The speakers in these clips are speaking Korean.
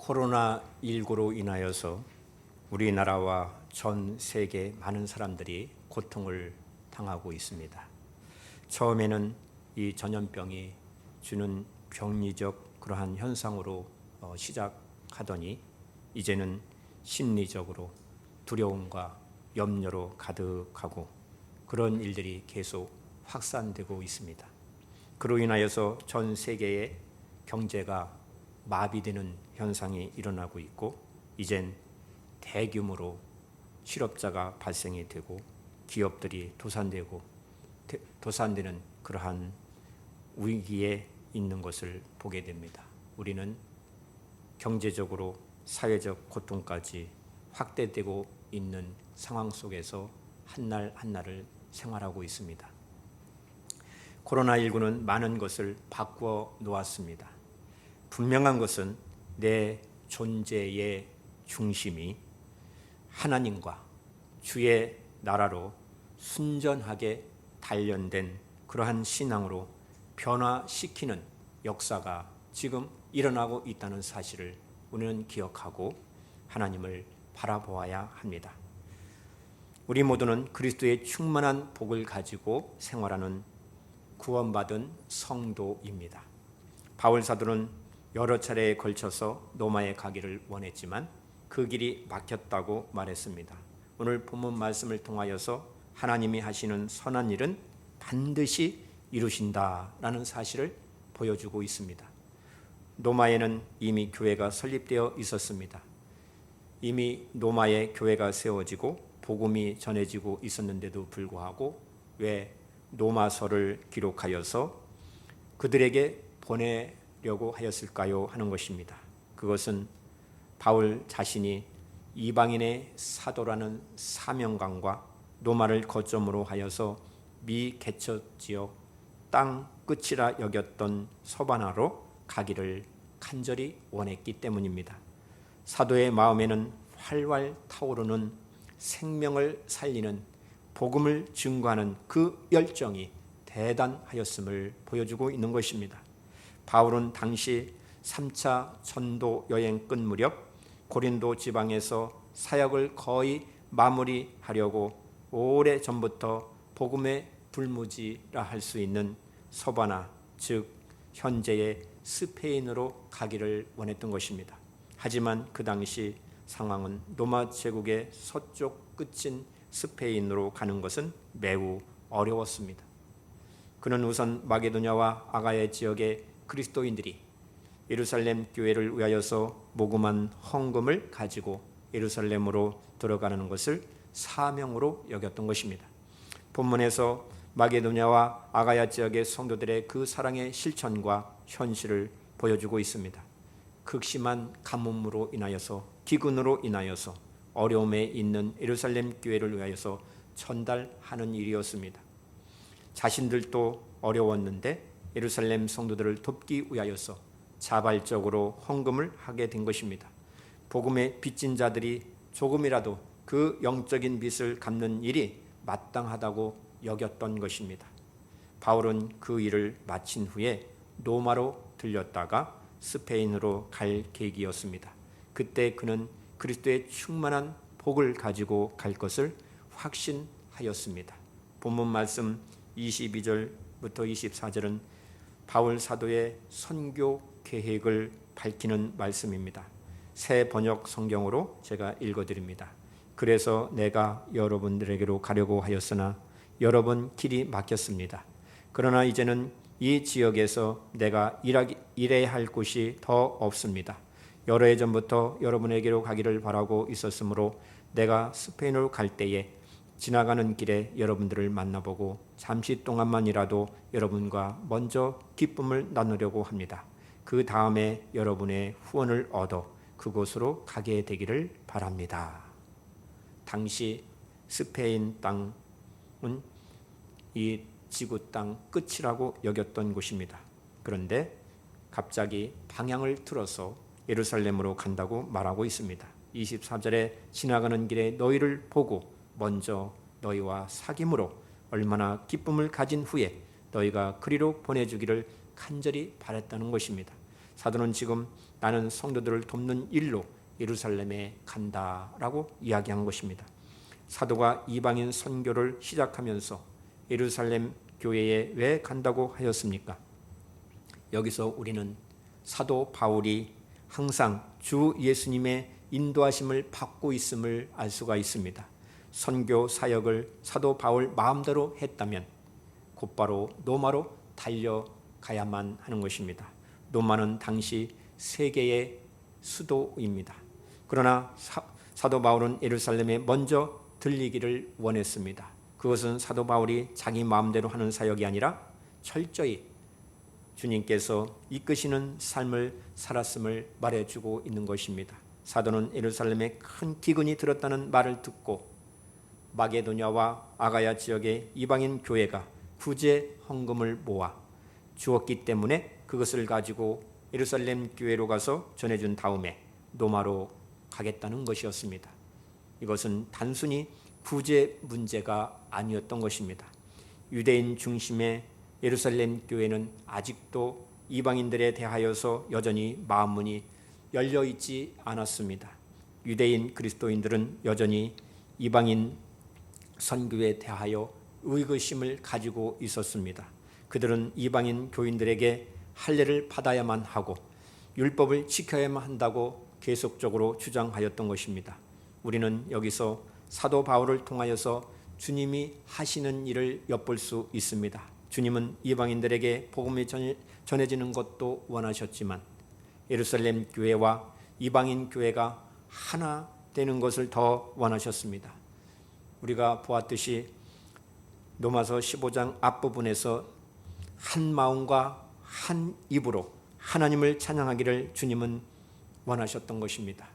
코로나19로 인하여서 우리나라와 전 세계 많은 사람들이 고통을 당하고 있습니다. 처음에는 이 전염병이 주는 병리적 그러한 현상으로 시작하더니 이제는 심리적으로 두려움과 염려로 가득하고 그런 일들이 계속 확산되고 있습니다. 그로 인하여서 전 세계의 경제가 마비되는 현상이 일어나고 있고 이젠 대규모로 실업자가 발생이 되고 기업들이 도산되는 그러한 위기에 있는 것을 보게 됩니다. 우리는 경제적으로 사회적 고통까지 확대되고 있는 상황 속에서 한날 한날을 생활하고 있습니다. 코로나19는 많은 것을 바꾸어 놓았습니다. 분명한 것은 내 존재의 중심이 하나님과 주의 나라로 순전하게 단련된 그러한 신앙으로 변화시키는 역사가 지금 일어나고 있다는 사실을 우리는 기억하고 하나님을 바라보아야 합니다. 우리 모두는 그리스도의 충만한 복을 가지고 생활하는 구원받은 성도입니다. 바울 사도는 여러 차례에 걸쳐서 로마에 가기를 원했지만 그 길이 막혔다고 말했습니다. 오늘 본문 말씀을 통하여서 하나님이 하시는 선한 일은 반드시 이루신다라는 사실을 보여주고 있습니다. 로마에는 이미 교회가 설립되어 있었습니다. 이미 로마에 교회가 세워지고 복음이 전해지고 있었는데도 불구하고 왜 로마서를 기록하여서 그들에게 보내려고 하였을까요? 하는 것입니다. 그것은 바울 자신이 이방인의 사도라는 사명감과 로마를 거점으로 하여서 미개척 지역 땅 끝이라 여겼던 서바나로 가기를 간절히 원했기 때문입니다. 사도의 마음에는 활활 타오르는 생명을 살리는 복음을 증거하는 그 열정이 대단하였음을 보여주고 있는 것입니다. 바울은 당시 3차 전도 여행 끝 무렵 고린도 지방에서 사역을 거의 마무리하려고 오래전부터 복음의 불무지라 할 수 있는 서바나, 즉 현재의 스페인으로 가기를 원했던 것입니다. 하지만 그 당시 상황은 로마 제국의 서쪽 끝인 스페인으로 가는 것은 매우 어려웠습니다. 그는 우선 마게도냐와 아가야 지역의 그리스도인들이 예루살렘 교회를 위하여서 모금한 헌금을 가지고 예루살렘으로 들어가는 것을 사명으로 여겼던 것입니다. 본문에서 마게도냐와 아가야 지역의 성도들의 그 사랑의 실천과 현실을 보여주고 있습니다. 극심한 가뭄으로 인하여서 기근으로 인하여서 어려움에 있는 예루살렘 교회를 위하여서 전달하는 일이었습니다. 자신들도 어려웠는데 예루살렘 성도들을 돕기 위하여서 자발적으로 헌금을 하게 된 것입니다. 복음의 빚진 자들이 조금이라도 그 영적인 빚을 갚는 일이 마땅하다고 여겼던 것입니다. 바울은 그 일을 마친 후에 로마로 들렸다가 스페인으로 갈 계획이었습니다. 그때 그는 그리스도의 충만한 복을 가지고 갈 것을 확신하였습니다. 본문 말씀 22절부터 24절은 바울 사도의 선교 계획을 밝히는 말씀입니다. 새 번역 성경으로 제가 읽어드립니다. 그래서 내가 여러분들에게로 가려고 하였으나 여러분 길이 막혔습니다. 그러나 이제는 이 지역에서 내가 일해야 할 곳이 더 없습니다. 여러 해 전부터 여러분에게로 가기를 바라고 있었으므로 내가 스페인으로 갈 때에 지나가는 길에 여러분들을 만나보고 잠시 동안만이라도 여러분과 먼저 기쁨을 나누려고 합니다. 그 다음에 여러분의 후원을 얻어 그곳으로 가게 되기를 바랍니다. 당시 스페인 땅은 이 지구 땅 끝이라고 여겼던 곳입니다. 그런데 갑자기 방향을 틀어서 예루살렘으로 간다고 말하고 있습니다. 24절에 지나가는 길에 너희를 보고 먼저 너희와 사귐으로 얼마나 기쁨을 가진 후에 너희가 그리로 보내주기를 간절히 바랬다는 것입니다. 사도는 지금 나는 성도들을 돕는 일로 예루살렘에 간다라고 이야기한 것입니다. 사도가 이방인 선교를 시작하면서 예루살렘 교회에 왜 간다고 하였습니까? 여기서 우리는 사도 바울이 항상 주 예수님의 인도하심을 받고 있음을 알 수가 있습니다. 선교 사역을 사도 바울 마음대로 했다면 곧바로 로마로 달려가야만 하는 것입니다. 로마는 당시 세계의 수도입니다. 그러나 사도 바울은 예루살렘에 먼저 들리기를 원했습니다. 그것은 사도 바울이 자기 마음대로 하는 사역이 아니라 철저히 주님께서 이끄시는 삶을 살았음을 말해주고 있는 것입니다. 사도는 예루살렘에 큰 기근이 들었다는 말을 듣고 마게도냐와 아가야 지역의 이방인 교회가 구제 헌금을 모아 주었기 때문에 그것을 가지고 예루살렘 교회로 가서 전해준 다음에 로마로 가겠다는 것이었습니다. 이것은 단순히 구제 문제가 아니었던 것입니다. 유대인 중심의 예루살렘 교회는 아직도 이방인들에 대하여서 여전히 마음문이 열려있지 않았습니다. 유대인 그리스도인들은 여전히 이방인 선교에 대하여 의구심을 가지고 있었습니다. 그들은 이방인 교인들에게 할례를 받아야만 하고 율법을 지켜야만 한다고 계속적으로 주장하였던 것입니다. 우리는 여기서 사도 바울을 통하여서 주님이 하시는 일을 엿볼 수 있습니다. 주님은 이방인들에게 복음이 전해지는 것도 원하셨지만 예루살렘 교회와 이방인 교회가 하나 되는 것을 더 원하셨습니다. 우리가 보았듯이 로마서 15장 앞부분에서 한 마음과 한 입으로 하나님을 찬양하기를 주님은 원하셨던 것입니다.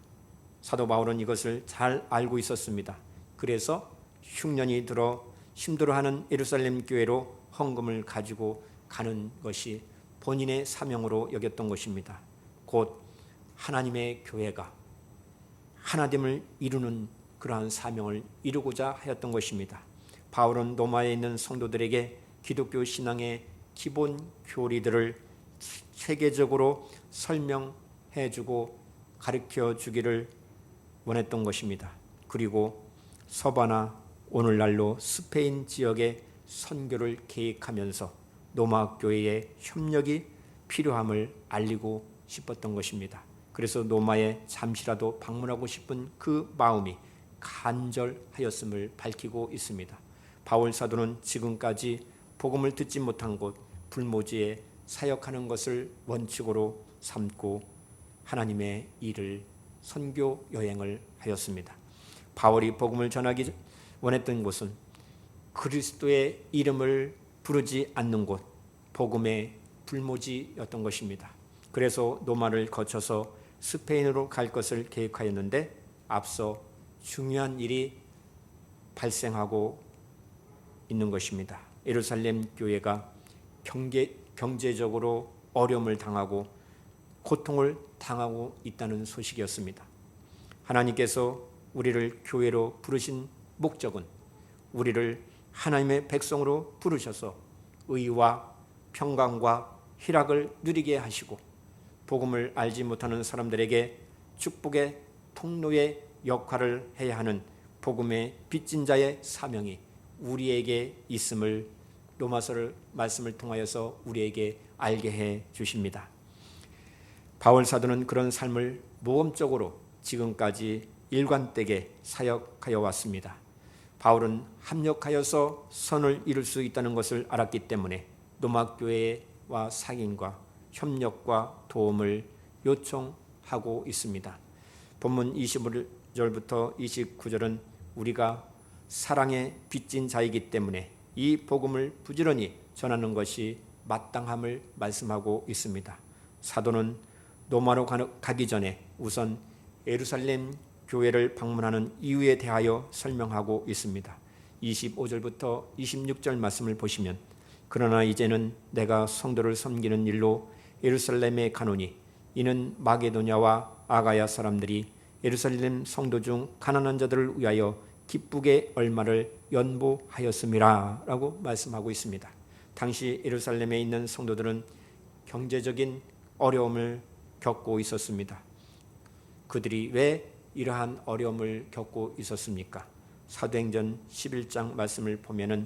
사도 바울은 이것을 잘 알고 있었습니다. 그래서 흉년이 들어 힘들어하는 예루살렘 교회로 헌금을 가지고 가는 것이 본인의 사명으로 여겼던 것입니다. 곧 하나님의 교회가 하나됨을 이루는 그러한 사명을 이루고자 하였던 것입니다. 바울은 로마에 있는 성도들에게 기독교 신앙의 기본 교리들을 세계적으로 설명해주고 가르쳐주기를 원했던 것입니다. 그리고 서바나 오늘날로 스페인 지역의 선교를 계획하면서 로마 교회의 협력이 필요함을 알리고 싶었던 것입니다. 그래서 로마에 잠시라도 방문하고 싶은 그 마음이 간절하였음을 밝히고 있습니다. 바울 사도는 지금까지 복음을 듣지 못한 곳 불모지에 사역하는 것을 원칙으로 삼고 하나님의 일을 선교 여행을 하였습니다. 바울이 복음을 전하기 원했던 곳은 그리스도의 이름을 부르지 않는 곳, 복음의 불모지였던 것입니다. 그래서 로마를 거쳐서 스페인으로 갈 것을 계획하였는데 앞서 중요한 일이 발생하고 있는 것입니다. 예루살렘 교회가 경제적으로 어려움을 당하고 고통을 당하고 있다는 소식이었습니다. 하나님께서 우리를 교회로 부르신 목적은 우리를 하나님의 백성으로 부르셔서 의와 평강과 희락을 누리게 하시고 복음을 알지 못하는 사람들에게 축복의 통로의 역할을 해야 하는 복음의 빚진 자의 사명이 우리에게 있음을 로마서를 말씀을 통하여서 우리에게 알게 해 주십니다. 바울 사도는 그런 삶을 모험적으로 지금까지 일관되게 사역하여 왔습니다. 바울은 합력하여서 선을 이룰 수 있다는 것을 알았기 때문에 로마 교회와 상인과 협력과 도움을 요청하고 있습니다. 본문 25절부터 29절은 우리가 사랑에 빚진 자이기 때문에 이 복음을 부지런히 전하는 것이 마땅함을 말씀하고 있습니다. 사도는 로마로 가기 전에 우선 예루살렘 교회를 방문하는 이유에 대하여 설명하고 있습니다. 25절부터 26절 말씀을 보시면 그러나 이제는 내가 성도를 섬기는 일로 예루살렘에 가노니 이는 마게도냐와 아가야 사람들이 예루살렘 성도 중 가난한 자들을 위하여 기쁘게 얼마를 연보하였음이라 라고 말씀하고 있습니다. 당시 예루살렘에 있는 성도들은 경제적인 어려움을 겪고 있었습니다. 그들이 왜 이러한 어려움을 겪고 있었습니까? 사도행전 11장 말씀을 보면은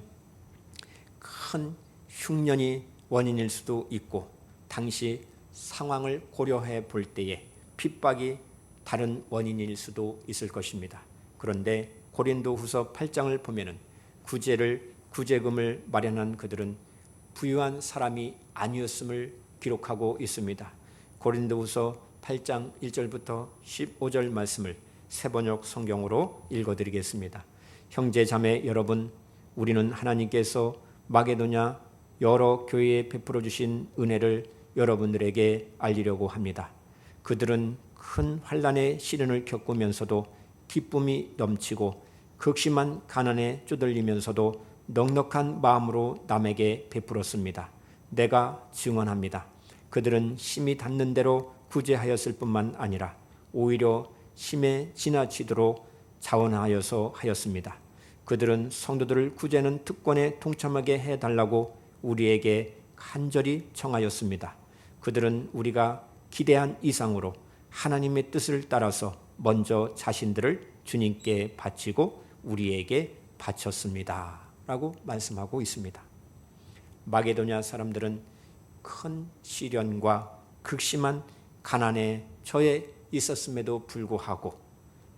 큰 흉년이 원인일 수도 있고 당시 상황을 고려해 볼 때에 핍박이 다른 원인일 수도 있을 것입니다. 그런데 고린도후서 8장을 보면은 구제금을 마련한 그들은 부유한 사람이 아니었음을 기록하고 있습니다. 고린도후서 8장 1절부터 15절 말씀을 세번역 성경으로 읽어드리겠습니다. 형제 자매 여러분, 우리는 하나님께서 마게도냐 여러 교회에 베풀어 주신 은혜를 여러분들에게 알리려고 합니다. 그들은 큰 환난의 시련을 겪으면서도 기쁨이 넘치고 극심한 가난에 쪼들리면서도 넉넉한 마음으로 남에게 베풀었습니다. 내가 증언합니다. 그들은 심히 닿는 대로 구제하였을 뿐만 아니라 오히려 심에 지나치도록 자원하여서 하였습니다. 그들은 성도들을 구제하는 특권에 동참하게 해달라고 우리에게 간절히 청하였습니다. 그들은 우리가 기대한 이상으로 하나님의 뜻을 따라서 먼저 자신들을 주님께 바치고 우리에게 바쳤습니다. 라고 말씀하고 있습니다. 마게도냐 사람들은 큰 시련과 극심한 가난에 처해 있었음에도 불구하고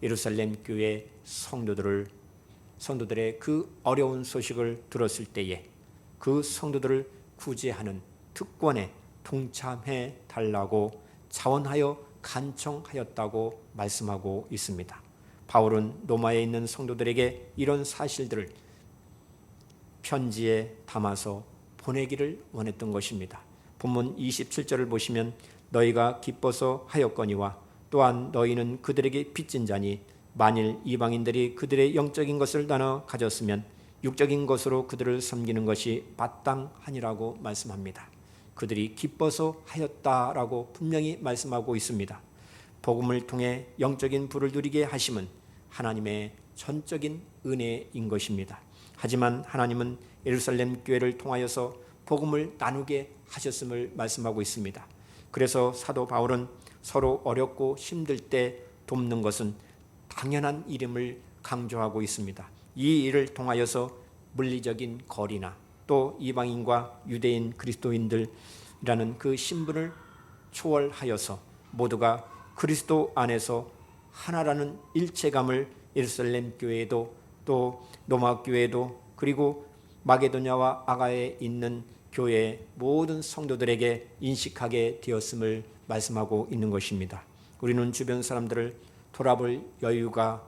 예루살렘 교회 성도들의 그 어려운 소식을 들었을 때에 그 성도들을 구제하는 특권에 동참해 달라고 자원하여 간청하였다고 말씀하고 있습니다. 바울은 로마에 있는 성도들에게 이런 사실들을 편지에 담아서 보내기를 원했던 것입니다. 본문 27절을 보시면 너희가 기뻐서 하였거니와 또한 너희는 그들에게 빚진 자니 만일 이방인들이 그들의 영적인 것을 나눠 가졌으면 육적인 것으로 그들을 섬기는 것이 마땅하니라고 말씀합니다. 그들이 기뻐서 하였다라고 분명히 말씀하고 있습니다. 복음을 통해 영적인 부를 누리게 하심은 하나님의 전적인 은혜인 것입니다. 하지만 하나님은 예루살렘 교회를 통하여서 복음을 나누게 하셨음을 말씀하고 있습니다. 그래서 사도 바울은 서로 어렵고 힘들 때 돕는 것은 당연한 일임을 강조하고 있습니다. 이 일을 통하여서 물리적인 거리나 또 이방인과 유대인 그리스도인들이라는 그 신분을 초월하여서 모두가 그리스도 안에서 하나라는 일체감을 예루살렘 교회에도 또 로마 교회에도 그리고 마게도냐와 아가에 있는 교회의 모든 성도들에게 인식하게 되었음을 말씀하고 있는 것입니다. 우리는 주변 사람들을 돌아볼 여유가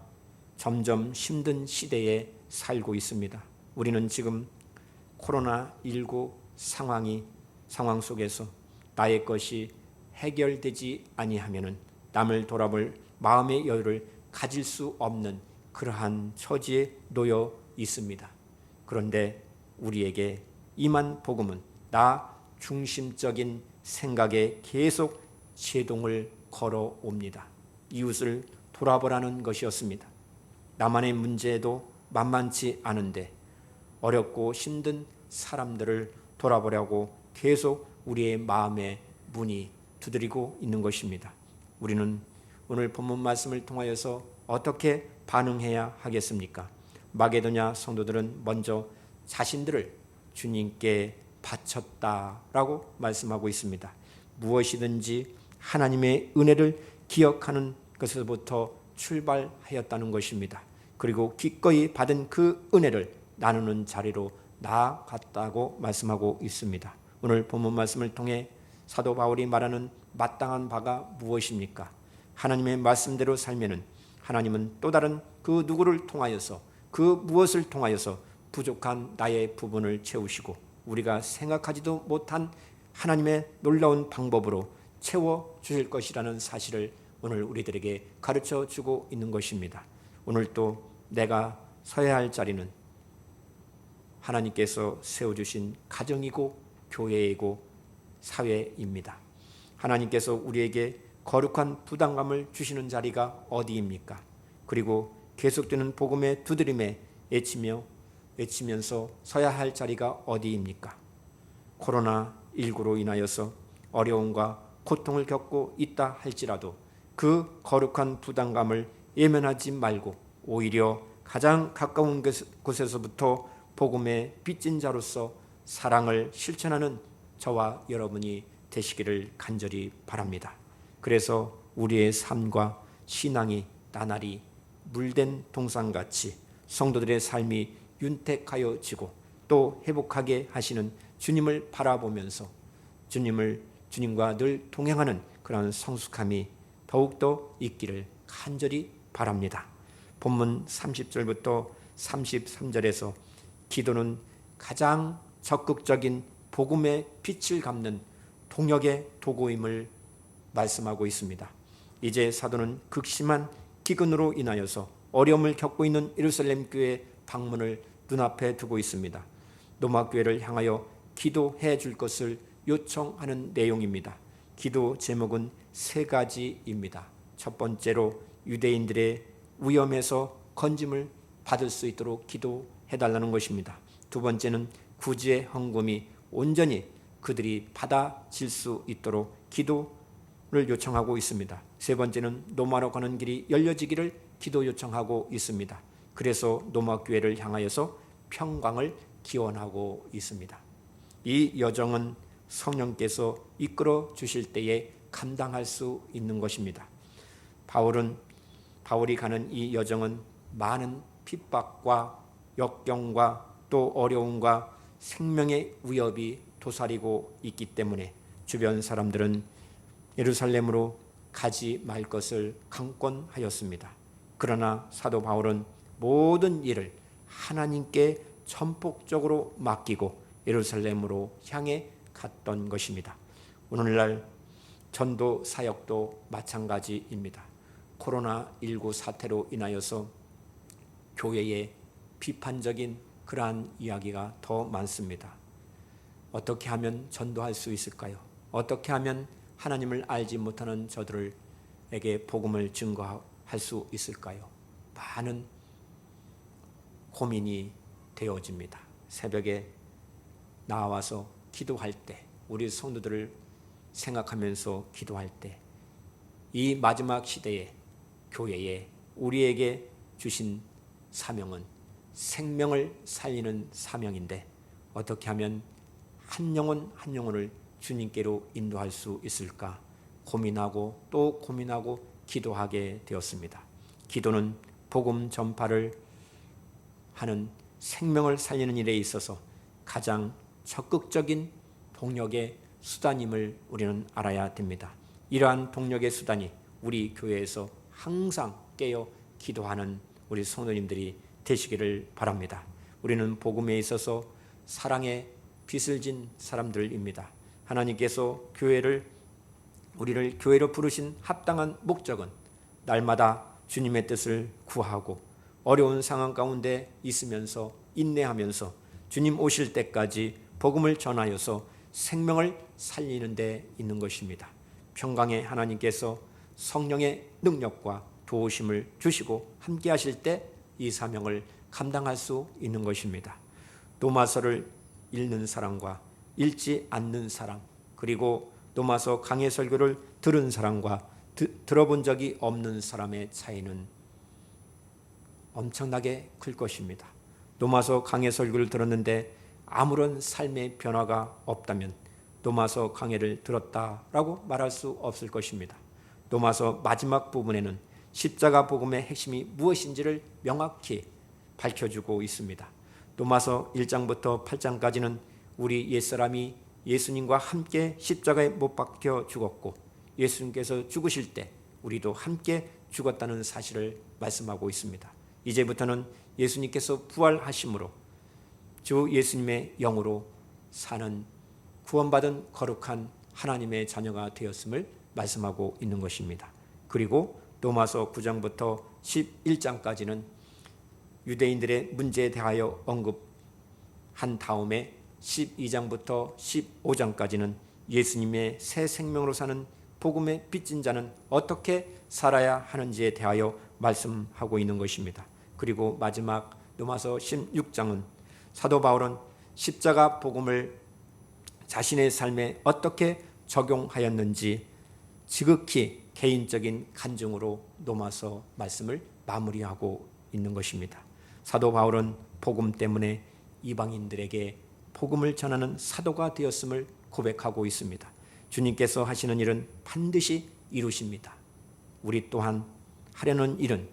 점점 힘든 시대에 살고 있습니다. 우리는 지금 코로나19 상황 속에서 나의 것이 해결되지 아니하면은 남을 돌아볼 마음의 여유를 가질 수 없는 그러한 처지에 놓여 있습니다. 그런데 우리에게 임한 복음은 나 중심적인 생각에 계속 제동을 걸어옵니다. 이웃을 돌아보라는 것이었습니다. 나만의 문제도 만만치 않은데 어렵고 힘든 사람들을 돌아보려고 계속 우리의 마음의 문이 두드리고 있는 것입니다. 우리는 오늘 본문 말씀을 통하여서 어떻게 반응해야 하겠습니까? 마게도냐 성도들은 먼저 자신들을 주님께 바쳤다라고 말씀하고 있습니다. 무엇이든지 하나님의 은혜를 기억하는 것에서부터 출발하였다는 것입니다. 그리고 기꺼이 받은 그 은혜를 나누는 자리로 나아갔다고 말씀하고 있습니다. 오늘 본문 말씀을 통해 사도 바울이 말하는 마땅한 바가 무엇입니까? 하나님의 말씀대로 살면은 하나님은 또 다른 그 누구를 통하여서 그 무엇을 통하여서 부족한 나의 부분을 채우시고 우리가 생각하지도 못한 하나님의 놀라운 방법으로 채워주실 것이라는 사실을 오늘 우리들에게 가르쳐 주고 있는 것입니다. 오늘 또 내가 서야 할 자리는 하나님께서 세워주신 가정이고 교회이고 사회입니다. 하나님께서 우리에게 거룩한 부담감을 주시는 자리가 어디입니까? 그리고 계속되는 복음의 두드림에 외치면서 서야 할 자리가 어디입니까? 코로나19로 인하여서 어려움과 고통을 겪고 있다 할지라도 그 거룩한 부담감을 예면하지 말고 오히려 가장 가까운 곳에서부터 복음의 빚진 자로서 사랑을 실천하는 저와 여러분이 되시기를 간절히 바랍니다. 그래서 우리의 삶과 신앙이 나날이 물된 동산같이 성도들의 삶이 윤택하여지고 또 회복하게 하시는 주님을 바라보면서 주님과 늘 동행하는 그런 성숙함이 더욱더 있기를 간절히 바랍니다. 본문 30절부터 33절에서 기도는 가장 적극적인 복음의 빛을 갚는 동역의 도구임을 말씀하고 있습니다. 이제 사도는 극심한 기근으로 인하여서 어려움을 겪고 있는 예루살렘 교회 방문을 눈앞에 두고 있습니다. 로마 교회를 향하여 기도해 줄 것을 요청하는 내용입니다. 기도 제목은 세 가지입니다. 첫 번째로 유대인들의 위험에서 건짐을 받을 수 있도록 기도해 달라는 것입니다. 두 번째는 구주의 헌금이 온전히 그들이 받아질 수 있도록 기도를 요청하고 있습니다. 세 번째는 로마로 가는 길이 열려지기를 기도 요청하고 있습니다. 그래서 로마 교회를 향하여서 평강을 기원하고 있습니다. 이 여정은 성령께서 이끌어 주실 때에 감당할 수 있는 것입니다. 바울이 가는 이 여정은 많은 핍박과 역경과 또 어려움과 생명의 위협이 도사리고 있기 때문에 주변 사람들은 예루살렘으로 가지 말 것을 강권하였습니다. 그러나 사도 바울은 모든 일을 하나님께 전폭적으로 맡기고 예루살렘으로 향해 갔던 것입니다. 오늘날 전도 사역도 마찬가지입니다. 코로나19 사태로 인하여서 교회에 비판적인 그러한 이야기가 더 많습니다. 어떻게 하면 전도할 수 있을까요? 어떻게 하면 하나님을 알지 못하는 저들에게 복음을 증거할 수 있을까요? 많은 고민이 되어집니다. 새벽에 나와서 기도할 때, 우리 성도들을 생각하면서 기도할 때, 이 마지막 시대에 교회에 우리에게 주신 사명은 생명을 살리는 사명인데 어떻게 하면 한 영혼 한 영혼을 주님께로 인도할 수 있을까 고민하고 또 고민하고 기도하게 되었습니다. 기도는 복음 전파를 하는 생명을 살리는 일에 있어서 가장 적극적인 동력의 수단임을 우리는 알아야 됩니다. 이러한 동력의 수단이 우리 교회에서 항상 깨어 기도하는 우리 성도님들이 되시기를 바랍니다. 우리는 복음에 있어서 사랑의 빚을 진 사람들입니다. 하나님께서 우리를 교회로 부르신 합당한 목적은 날마다 주님의 뜻을 구하고 어려운 상황 가운데 있으면서 인내하면서 주님 오실 때까지 복음을 전하여서 생명을 살리는 데 있는 것입니다. 평강의 하나님께서 성령의 능력과 도우심을 주시고 함께 하실 때 이 사명을 감당할 수 있는 것입니다. 로마서를 읽는 사람과 읽지 않는 사람, 그리고 로마서 강해 설교를 들은 사람과 들어본 적이 없는 사람의 차이는 엄청나게 클 것입니다. 로마서 강해 설교를 들었는데 아무런 삶의 변화가 없다면 로마서 강해를 들었다라고 말할 수 없을 것입니다. 로마서 마지막 부분에는 십자가 복음의 핵심이 무엇인지를 명확히 밝혀주고 있습니다. 로마서 1장부터 8장까지는 우리 옛사람이 예수님과 함께 십자가에 못 박혀 죽었고 예수님께서 죽으실 때 우리도 함께 죽었다는 사실을 말씀하고 있습니다. 이제부터는 예수님께서 부활하심으로 주 예수님의 영으로 사는 구원받은 거룩한 하나님의 자녀가 되었음을 말씀하고 있는 것입니다. 그리고 로마서 9장부터 11장까지는 유대인들의 문제에 대하여 언급한 다음에 12장부터 15장까지는 예수님의 새 생명으로 사는 복음의 빚진 자는 어떻게 살아야 하는지에 대하여 말씀하고 있는 것입니다. 그리고 마지막 로마서 16장은 사도 바울은 십자가 복음을 자신의 삶에 어떻게 적용하였는지 지극히 개인적인 간증으로 노마서 말씀을 마무리하고 있는 것입니다. 사도 바울은 복음 때문에 이방인들에게 복음을 전하는 사도가 되었음을 고백하고 있습니다. 주님께서 하시는 일은 반드시 이루십니다. 우리 또한 하려는 일은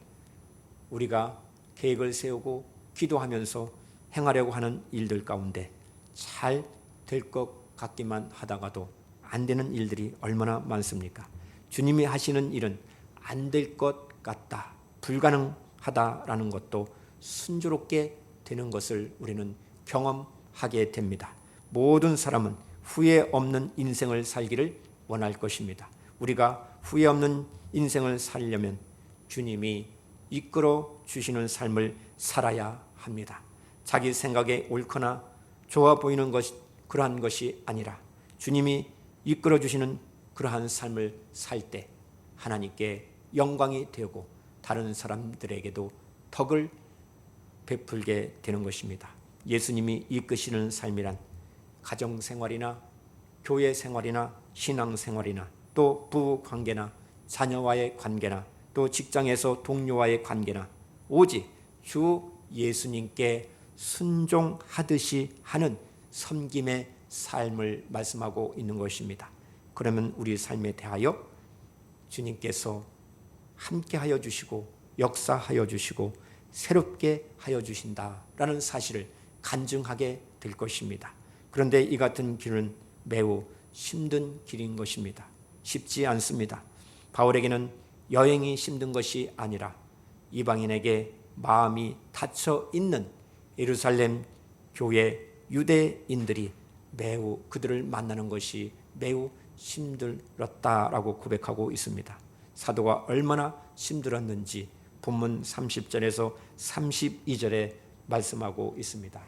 우리가 계획을 세우고 기도하면서 행하려고 하는 일들 가운데 잘 될 것 같기만 하다가도 안 되는 일들이 얼마나 많습니까? 주님이 하시는 일은 안 될 것 같다, 불가능하다라는 것도 순조롭게 되는 것을 우리는 경험하게 됩니다. 모든 사람은 후회 없는 인생을 살기를 원할 것입니다. 우리가 후회 없는 인생을 살려면 주님이 이끌어 주시는 삶을 살아야 합니다. 자기 생각에 옳거나 좋아 보이는 그러한 것이 아니라 주님이 이끌어 주시는 그러한 삶을 살 때 하나님께 영광이 되고 다른 사람들에게도 덕을 베풀게 되는 것입니다. 예수님이 이끄시는 삶이란 가정생활이나 교회생활이나 신앙생활이나 또 부부관계나 자녀와의 관계나 또 직장에서 동료와의 관계나 오직 주 예수님께 순종하듯이 하는 섬김의 삶을 말씀하고 있는 것입니다. 그러면 우리 삶에 대하여 주님께서 함께하여 주시고 역사하여 주시고 새롭게 하여 주신다라는 사실을 간증하게 될 것입니다. 그런데 이 같은 길은 매우 힘든 길인 것입니다. 쉽지 않습니다. 바울에게는 여행이 힘든 것이 아니라 이방인에게 마음이 닫혀 있는 예루살렘 교회 유대인들이 매우 그들을 만나는 것이 매우 힘들었다라고 고백하고 있습니다. 사도가 얼마나 힘들었는지 본문 30절에서 32절에 말씀하고 있습니다.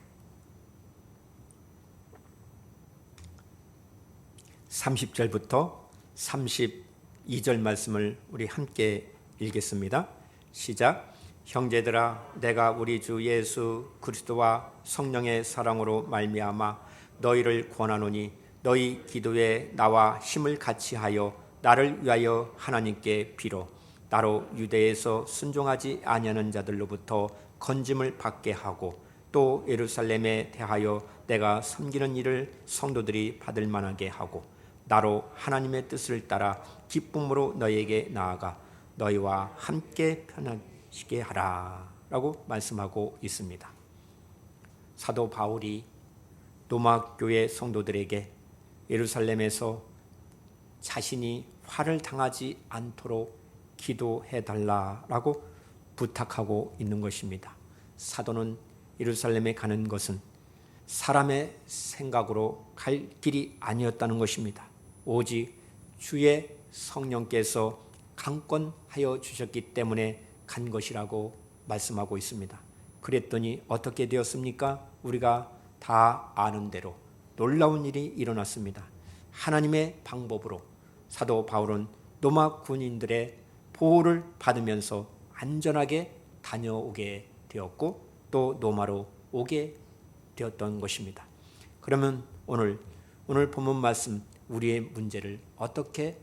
30절부터 32절 말씀을 우리 함께 읽겠습니다. 시작. 형제들아, 내가 우리 주 예수 그리스도와 성령의 사랑으로 말미암아 너희를 권하노니 너희 기도에 나와 힘을 같이하여 나를 위하여 하나님께 비로 나로 유대에서 순종하지 아니하는 자들로부터 건짐을 받게 하고 또 예루살렘에 대하여 내가 섬기는 일을 성도들이 받을 만하게 하고 나로 하나님의 뜻을 따라 기쁨으로 너희에게 나아가 너희와 함께 편하시게 하라 라고 말씀하고 있습니다. 사도 바울이 로마 교회 성도들에게 예루살렘에서 자신이 화를 당하지 않도록 기도해 달라라고 부탁하고 있는 것입니다. 사도는 예루살렘에 가는 것은 사람의 생각으로 갈 길이 아니었다는 것입니다. 오직 주의 성령께서 강권하여 주셨기 때문에 간 것이라고 말씀하고 있습니다. 그랬더니 어떻게 되었습니까? 우리가 다 아는 대로 놀라운 일이 일어났습니다. 하나님의 방법으로 사도 바울은 로마 군인들의 보호를 받으면서 안전하게 다녀오게 되었고 또 로마로 오게 되었던 것입니다. 그러면 오늘 본문 말씀 우리의 문제를 어떻게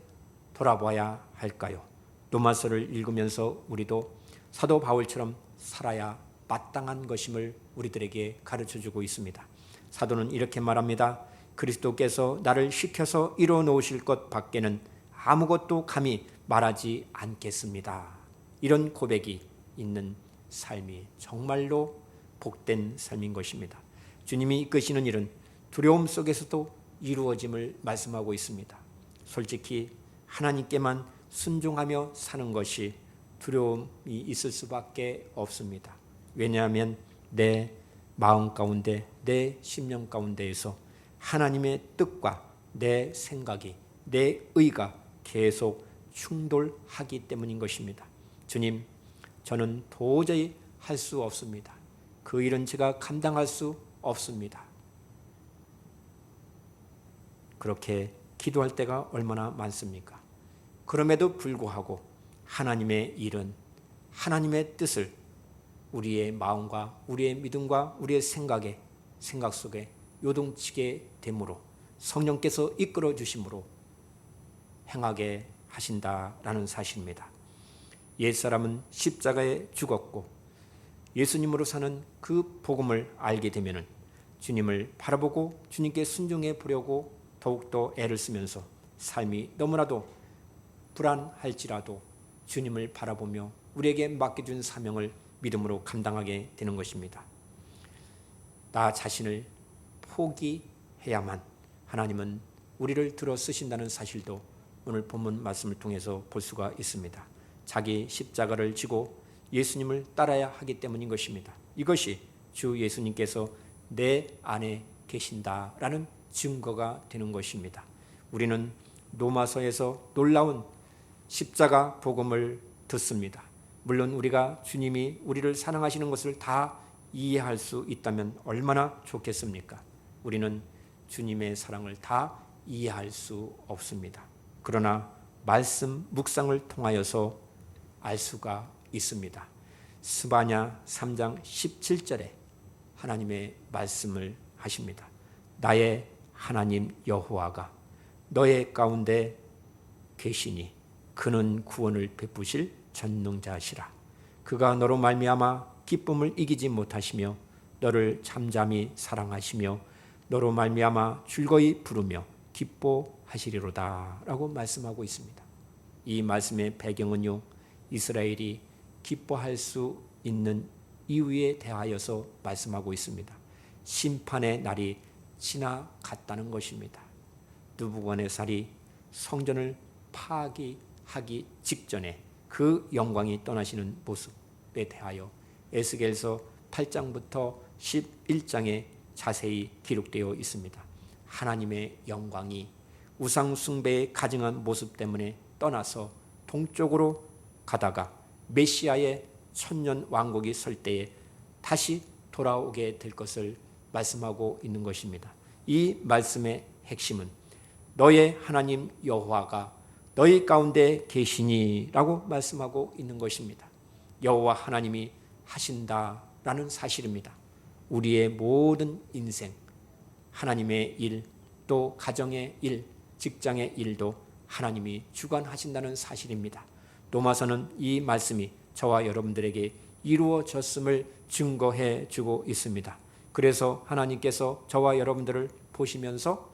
돌아봐야 할까요? 로마서를 읽으면서 우리도 사도 바울처럼 살아야 마땅한 것임을 우리들에게 가르쳐주고 있습니다. 사도는 이렇게 말합니다. 그리스도께서 나를 시켜서 이루어 놓으실 것 밖에는 아무것도 감히 말하지 않겠습니다. 이런 고백이 있는 삶이 정말로 복된 삶인 것입니다. 주님이 이끄시는 일은 두려움 속에서도 이루어짐을 말씀하고 있습니다. 솔직히 하나님께만 순종하며 사는 것이 두려움이 있을 수밖에 없습니다. 왜냐하면 내 마음 가운데 내 심령 가운데에서 하나님의 뜻과 내 생각이 내 의가 계속 충돌하기 때문인 것입니다. 주님, 저는 도저히 할 수 없습니다. 그 일은 제가 감당할 수 없습니다. 그렇게 기도할 때가 얼마나 많습니까? 그럼에도 불구하고 하나님의 일은 하나님의 뜻을 우리의 마음과 우리의 믿음과 우리의 생각 속에 요동치게 되므로 성령께서 이끌어 주심으로 행하게 하신다라는 사실입니다. 옛사람은 십자가에 죽었고 예수님으로 사는 그 복음을 알게 되면 주님을 바라보고 주님께 순종해 보려고 더욱더 애를 쓰면서 삶이 너무나도 불안할지라도 주님을 바라보며 우리에게 맡겨준 사명을 믿음으로 감당하게 되는 것입니다. 나 자신을 포기해야만 하나님은 우리를 들어 쓰신다는 사실도 오늘 본문 말씀을 통해서 볼 수가 있습니다. 자기 십자가를 지고 예수님을 따라야 하기 때문인 것입니다. 이것이 주 예수님께서 내 안에 계신다라는 증거가 되는 것입니다. 우리는 로마서에서 놀라운 십자가 복음을 듣습니다. 물론 우리가 주님이 우리를 사랑하시는 것을 다 이해할 수 있다면 얼마나 좋겠습니까? 우리는 주님의 사랑을 다 이해할 수 없습니다. 그러나 말씀 묵상을 통하여서 알 수가 있습니다. 스바냐 3장 17절에 하나님의 말씀을 하십니다. 나의 하나님 여호와가 너의 가운데 계시니 그는 구원을 베푸실 전능자시라. 그가 너로 말미암아 기쁨을 이기지 못하시며 너를 잠잠히 사랑하시며 너로 말미암아 즐거이 부르며 기뻐하시리로다 라고 말씀하고 있습니다. 이 말씀의 배경은요, 이스라엘이 기뻐할 수 있는 이유에 대하여서 말씀하고 있습니다. 심판의 날이 지나갔다는 것입니다. 느부갓네살이 성전을 파괴하기 직전에 그 영광이 떠나시는 모습에 대하여 에스겔서 8장부터 11장에 자세히 기록되어 있습니다. 하나님의 영광이 우상 숭배에 가증한 모습 때문에 떠나서 동쪽으로 가다가 메시아의 천년 왕국이 설 때에 다시 돌아오게 될 것을 말씀하고 있는 것입니다. 이 말씀의 핵심은 너의 하나님 여호와가 너희 가운데 계시니라고 말씀하고 있는 것입니다. 여호와 하나님이 하신다라는 사실입니다. 우리의 모든 인생, 하나님의 일, 또 가정의 일, 직장의 일도 하나님이 주관하신다는 사실입니다. 로마서는 이 말씀이 저와 여러분들에게 이루어졌음을 증거해 주고 있습니다. 그래서 하나님께서 저와 여러분들을 보시면서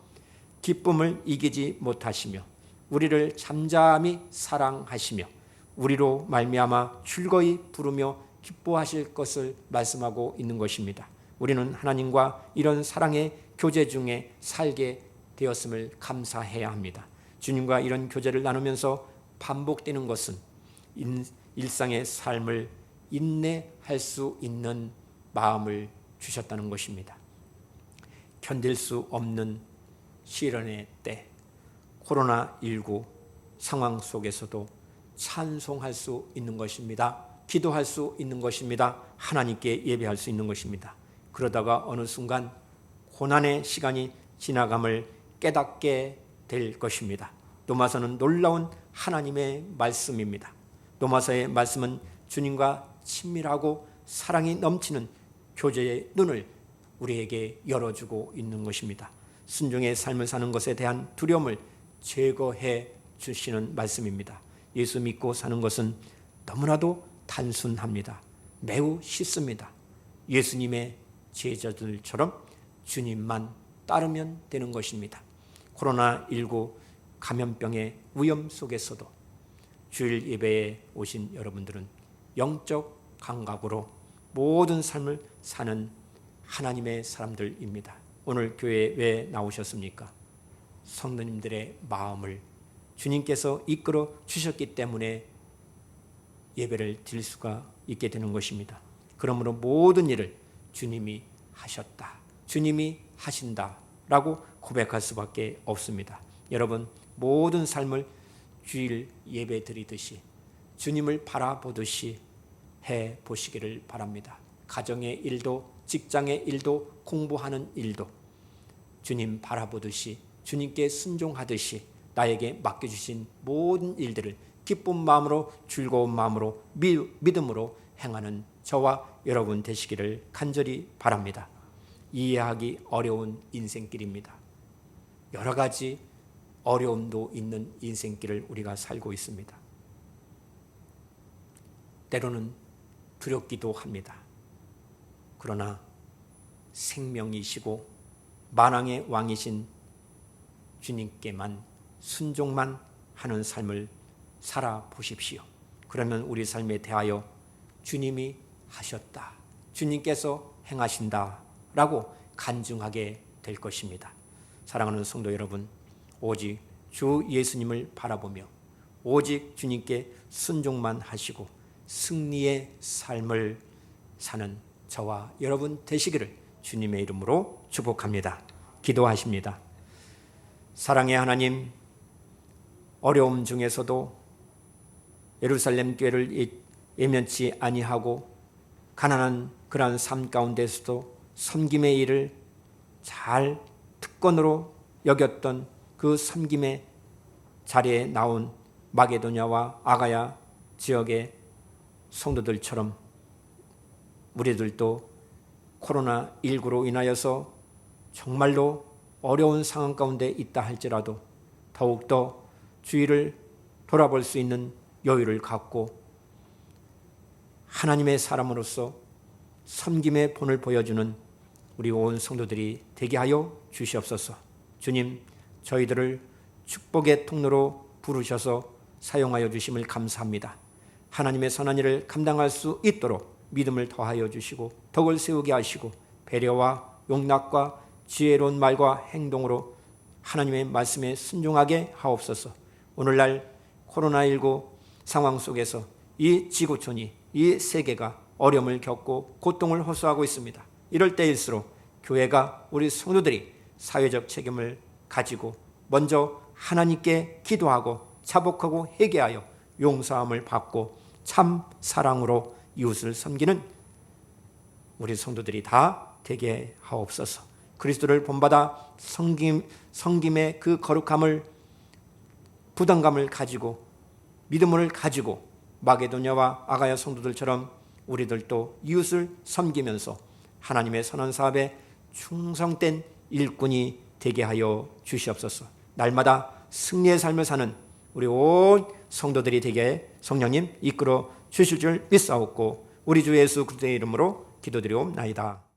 기쁨을 이기지 못하시며 우리를 잠잠히 사랑하시며 우리로 말미암아 즐거이 부르며 기뻐하실 것을 말씀하고 있는 것입니다. 우리는 하나님과 이런 사랑의 교제 중에 살게 되었음을 감사해야 합니다. 주님과 이런 교제를 나누면서 반복되는 것은 일상의 삶을 인내할 수 있는 마음을 주셨다는 것입니다. 견딜 수 없는 시련의 때, 코로나19 상황 속에서도 찬송할 수 있는 것입니다. 기도할 수 있는 것입니다. 하나님께 예배할 수 있는 것입니다. 그러다가 어느 순간 고난의 시간이 지나감을 깨닫게 될 것입니다. 로마서는 놀라운 하나님의 말씀입니다. 로마서의 말씀은 주님과 친밀하고 사랑이 넘치는 교제의 눈을 우리에게 열어주고 있는 것입니다. 순종의 삶을 사는 것에 대한 두려움을 제거해 주시는 말씀입니다. 예수 믿고 사는 것은 너무나도 단순합니다. 매우 쉽습니다. 예수님의 제자들처럼 주님만 따르면 되는 것입니다. 코로나19 감염병의 위험 속에서도 주일 예배에 오신 여러분들은 영적 감각으로 모든 삶을 사는 하나님의 사람들입니다. 오늘 교회에 왜 나오셨습니까? 성도님들의 마음을 주님께서 이끌어 주셨기 때문에 예배를 드릴 수가 있게 되는 것입니다. 그러므로 모든 일을 주님이 하셨다, 주님이 하신다라고 고백할 수밖에 없습니다. 여러분, 모든 삶을 주일 예배 드리듯이 주님을 바라보듯이 해보시기를 바랍니다. 가정의 일도, 직장의 일도, 공부하는 일도 주님 바라보듯이, 주님께 순종하듯이 나에게 맡겨주신 모든 일들을 기쁜 마음으로, 즐거운 마음으로, 믿음으로 행하는 저와 여러분 되시기를 간절히 바랍니다. 이해하기 어려운 인생길입니다. 여러 가지 어려움도 있는 인생길을 우리가 살고 있습니다. 때로는 두렵기도 합니다. 그러나 생명이시고 만왕의 왕이신 주님께만 순종만 하는 삶을 살아보십시오. 그러면 우리 삶에 대하여 주님이 하셨다, 주님께서 행하신다 라고 간증하게 될 것입니다. 사랑하는 성도 여러분, 오직 주 예수님을 바라보며 오직 주님께 순종만 하시고 승리의 삶을 사는 저와 여러분 되시기를 주님의 이름으로 축복합니다. 기도하십니다. 사랑의 하나님, 어려움 중에서도 예루살렘 교회를 예면치 아니하고 가난한 그러한 삶 가운데서도 섬김의 일을 잘 특권으로 여겼던 그 섬김의 자리에 나온 마게도냐와 아가야 지역의 성도들처럼 우리들도 코로나19로 인하여서 정말로 어려운 상황 가운데 있다 할지라도 더욱더 주의를 돌아볼 수 있는 여유를 갖고 하나님의 사람으로서 섬김의 본을 보여주는 우리 온 성도들이 되게 하여 주시옵소서. 주님, 저희들을 축복의 통로로 부르셔서 사용하여 주심을 감사합니다. 하나님의 선한 일을 감당할 수 있도록 믿음을 더하여 주시고 덕을 세우게 하시고 배려와 용납과 지혜로운 말과 행동으로 하나님의 말씀에 순종하게 하옵소서. 오늘날 코로나19 상황 속에서 이 지구촌이, 이 세계가 어려움을 겪고 고통을 호소하고 있습니다. 이럴 때일수록 교회가, 우리 성도들이 사회적 책임을 가지고 먼저 하나님께 기도하고 자복하고 회개하여 용서함을 받고 참 사랑으로 이웃을 섬기는 우리 성도들이 다 되게 하옵소서. 그리스도를 본받아 섬김의 그 거룩함을, 부담감을 가지고 믿음을 가지고 마게도냐와 아가야 성도들처럼 우리들도 이웃을 섬기면서 하나님의 선한 사업에 충성된 일꾼이 되게 하여 주시옵소서. 날마다 승리의 삶을 사는 우리 온 성도들이 되게 성령님 이끌어 주실 줄 믿사옵고 우리 주 예수 그리스도의 이름으로 기도드리옵나이다.